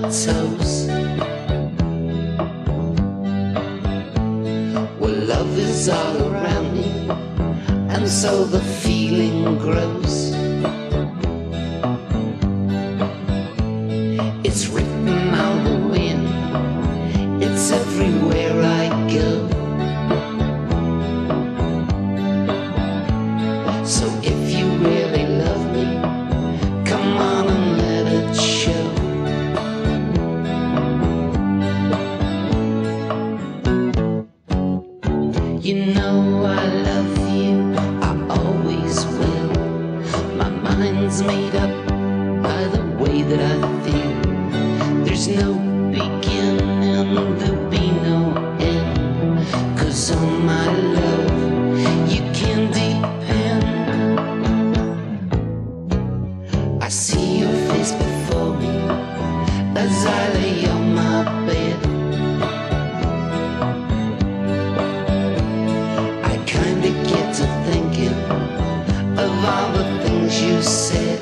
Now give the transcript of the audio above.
toes. Well, love is all around me, and so the feeling grows. It's written on the wind, it's everywhere I go. So if you really love me, come on and let it show. You know I love you, I always will. My mind's made up by the way that I feel. There's no beginning, there'll be no end, 'cause on my love you can depend. I see your face before me as I lay on my bed. I kinda get to thinking of all the things you said.